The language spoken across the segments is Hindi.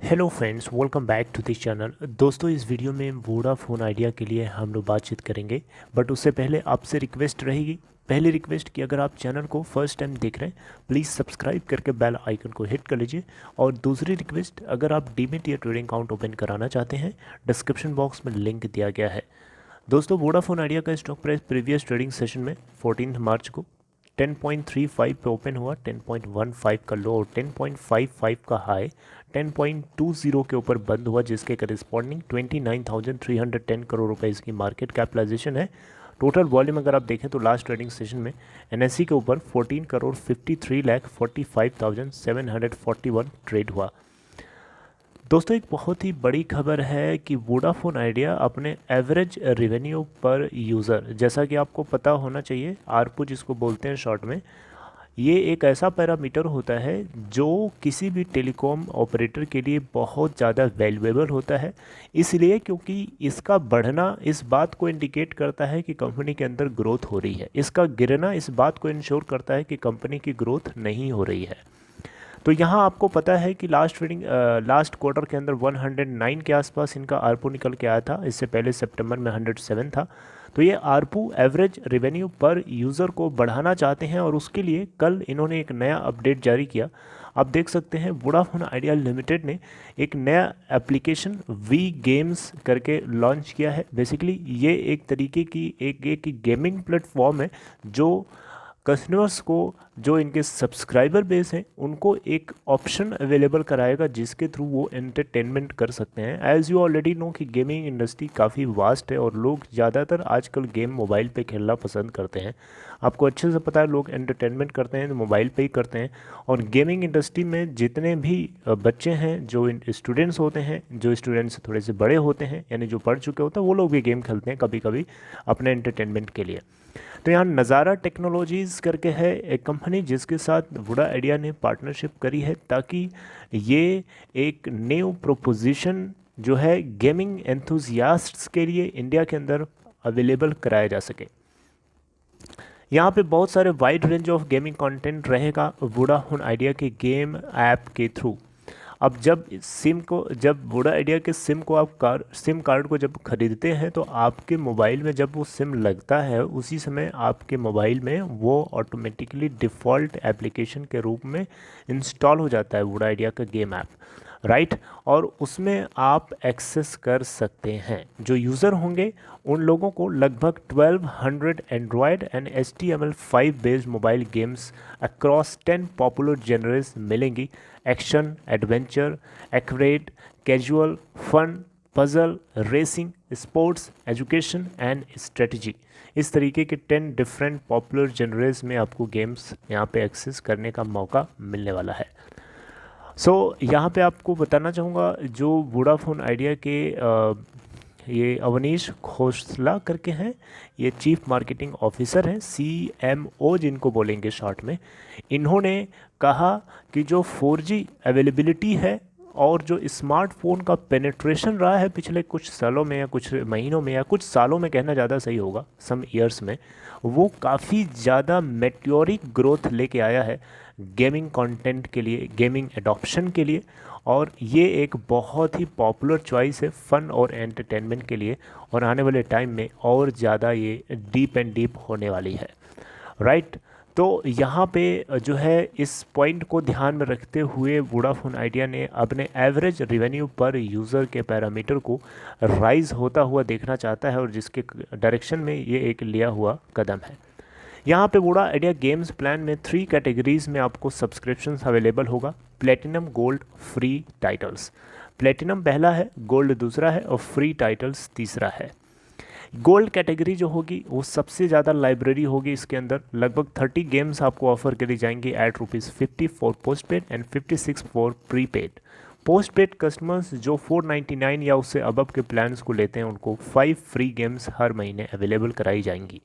Hello friends, welcome back to this channel. दोस्तों, इस वीडियो में वोडाफोन आइडिया के लिए हम लोग बातचीत करेंगे, बट उससे पहले आपसे रिक्वेस्ट रहेगी। पहली रिक्वेस्ट कि अगर आप चैनल को फर्स्ट टाइम देख रहे हैं, प्लीज़ सब्सक्राइब करके बेल आइकन को हिट कर लीजिए। और दूसरी रिक्वेस्ट, अगर आप डीमेट या ट्रेडिंग अकाउंट ओपन कराना चाहते हैं, डिस्क्रिप्शन बॉक्स में लिंक दिया गया है। दोस्तों, वोडाफोन आइडिया का stock price previous trading session में 14 मार्च को 10.35 पे ओपन हुआ, 10.15 का लो और 10.55 का हाई 10.20 के ऊपर बंद हुआ, जिसके करस्पॉन्डिंग 29,310 करोड़ रुपए इसकी मार्केट कैपिटलाइजेशन है। टोटल वॉल्यूम अगर आप देखें तो लास्ट ट्रेडिंग सेशन में एनएससी के ऊपर 14 करोड़ 53,45,741 ट्रेड हुआ। दोस्तों, एक बहुत ही बड़ी खबर है कि वोडाफोन आइडिया अपने एवरेज रेवेन्यू पर यूज़र, जैसा कि आपको पता होना चाहिए, आरपू जिसको बोलते हैं शॉर्ट में, ये एक ऐसा पैरामीटर होता है जो किसी भी टेलीकॉम ऑपरेटर के लिए बहुत ज़्यादा वैल्यूएबल होता है। इसलिए क्योंकि इसका बढ़ना इस बात को इंडिकेट करता है कि कंपनी के अंदर ग्रोथ हो रही है, इसका गिरना इस बात को इंश्योर करता है कि कंपनी की ग्रोथ नहीं हो रही है। तो यहाँ आपको पता है कि लास्ट क्वार्टर के अंदर 109 के आसपास इनका आरपू निकल के आया था। इससे पहले सितंबर में 107 था। तो ये आरपू एवरेज रेवेन्यू पर यूज़र को बढ़ाना चाहते हैं और उसके लिए कल इन्होंने एक नया अपडेट जारी किया। आप देख सकते हैं वोडाफोन आइडिया लिमिटेड ने एक नया एप्लीकेशन वी गेम्स करके लॉन्च किया है। बेसिकली ये एक तरीके की एक गेमिंग प्लेटफॉर्म है जो कस्टमर्स को, जो इनके सब्सक्राइबर बेस हैं, उनको एक ऑप्शन अवेलेबल कराएगा जिसके थ्रू वो एंटरटेनमेंट कर सकते हैं। एज़ यू ऑलरेडी नो कि गेमिंग इंडस्ट्री काफ़ी वास्ट है और लोग ज़्यादातर आजकल गेम मोबाइल पे खेलना पसंद करते हैं। आपको अच्छे से पता है, लोग एंटरटेनमेंट करते हैं तो मोबाइल पे ही करते हैं। और गेमिंग इंडस्ट्री में जितने भी बच्चे हैं, जो स्टूडेंट्स होते हैं, जो स्टूडेंट्स थोड़े से बड़े होते हैं, यानी जो पढ़ चुके होते हैं, वो लोग भी गेम खेलते हैं कभी कभी अपने एंटरटेनमेंट के लिए। तो यहाँ नज़ारा टेक्नोलॉजीज़ करके है एक कंपनी जिसके साथ वोडा आइडिया ने पार्टनरशिप करी है, ताकि ये एक न्यू प्रोपोजिशन जो है गेमिंग एंथुजियास्ट्स के लिए इंडिया के अंदर अवेलेबल कराया जा सके। यहाँ पे बहुत सारे wide range of gaming content रहेगा वोडाफोन आइडिया के गेम ऐप के थ्रू। अब जब वोडा आइडिया के सिम कार्ड को जब खरीदते हैं, तो आपके मोबाइल में जब वो सिम लगता है, उसी समय आपके मोबाइल में वो ऑटोमेटिकली डिफ़ॉल्ट एप्लीकेशन के रूप में इंस्टॉल हो जाता है वोडा आइडिया का गेम ऐप, राइट। और उसमें आप एक्सेस कर सकते हैं। जो यूज़र होंगे उन लोगों को लगभग 1200 android and HTML5 based mobile games across 10 popular genres मिलेंगी। एक्शन, एडवेंचर, एक्रेट, casual, fun, puzzle, racing, sports, education and strategy. इस तरीके के 10 डिफरेंट पॉपुलर जनरेस में आपको गेम्स यहाँ पे एक्सेस करने का मौका मिलने वाला है। यहाँ पे आपको बताना चाहूँगा, जो वोडाफोन आइडिया के ये अवनीश खोसला करके हैं, ये चीफ मार्केटिंग ऑफिसर हैं, CMO जिनको बोलेंगे शॉर्ट में। इन्होंने कहा कि जो 4G अवेलेबिलिटी है और जो स्मार्टफोन का पेनिट्रेशन रहा है पिछले कुछ सालों में या कुछ महीनों में या कुछ सालों में, कहना ज़्यादा सही होगा, सम ईयर्स में, वो काफ़ी ज़्यादा मेट्योरिक ग्रोथ लेके आया है गेमिंग कंटेंट के लिए, गेमिंग एडॉप्शन के लिए। और ये एक बहुत ही पॉपुलर चॉइस है फ़न और एंटरटेनमेंट के लिए, और आने वाले टाइम में और ज़्यादा ये डीप होने वाली है, राइट। तो यहाँ पे जो है इस पॉइंट को ध्यान में रखते हुए वोडाफोन आइडिया ने अपने एवरेज रेवेन्यू पर यूज़र के पैरामीटर को राइज होता हुआ देखना चाहता है, और जिसके डायरेक्शन में ये एक लिया हुआ कदम है। यहाँ पे वोडा आइडिया गेम्स प्लान में 3 कैटेगरीज में आपको सब्सक्रिप्शंस अवेलेबल होगा। Platinum, gold, free titles. Platinum पहला है, गोल्ड दूसरा है और फ्री टाइटल्स तीसरा है। गोल्ड कैटेगरी जो होगी वो सबसे ज़्यादा लाइब्रेरी होगी, इसके अंदर लगभग 30 गेम्स आपको ऑफर करी जाएंगी at ₹50 for post paid and 56 for pre paid. Post paid customers जो 499 या उससे अबव के प्लान्स को लेते हैं, उनको 5 फ्री गेम्स हर महीने अवेलेबल कराई जाएंगी।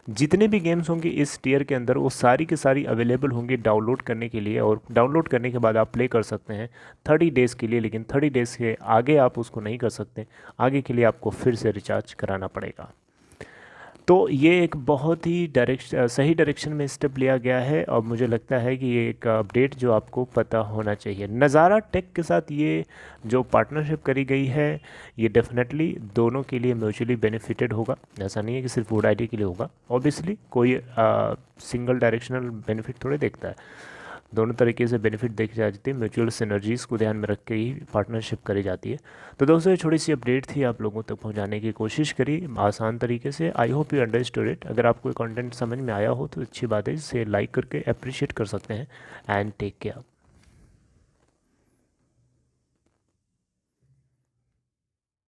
जितने भी गेम्स होंगे इस टियर के अंदर, वो सारी की सारी अवेलेबल होंगी डाउनलोड करने के लिए, और डाउनलोड करने के बाद आप प्ले कर सकते हैं 30 डेज़ के लिए। लेकिन 30 डेज़ के आगे आप उसको नहीं कर सकते, आगे के लिए आपको फिर से रिचार्ज कराना पड़ेगा। तो ये एक बहुत ही सही डायरेक्शन में स्टेप लिया गया है और मुझे लगता है कि ये एक अपडेट जो आपको पता होना चाहिए। नज़ारा टेक के साथ ये जो पार्टनरशिप करी गई है, ये डेफिनेटली दोनों के लिए म्यूचुअली बेनिफिटेड होगा। ऐसा नहीं है कि सिर्फ वोड आईडी के लिए होगा। ऑब्वियसली कोई सिंगल डायरेक्शनल बेनिफिट थोड़े देखता है, दोनों तरीके से बेनिफिट देखी जाती है। म्यूचुअल सिनर्जीज़ को ध्यान में रख के ही पार्टनरशिप करी जाती है। तो दोस्तों ये छोटी सी अपडेट थी, आप लोगों तक पहुंचाने की कोशिश करी आसान तरीके से। I hope you understood it. अगर आपको कंटेंट समझ में आया हो तो अच्छी बात है, इसे लाइक करके अप्रिशिएट कर सकते हैं। And take care.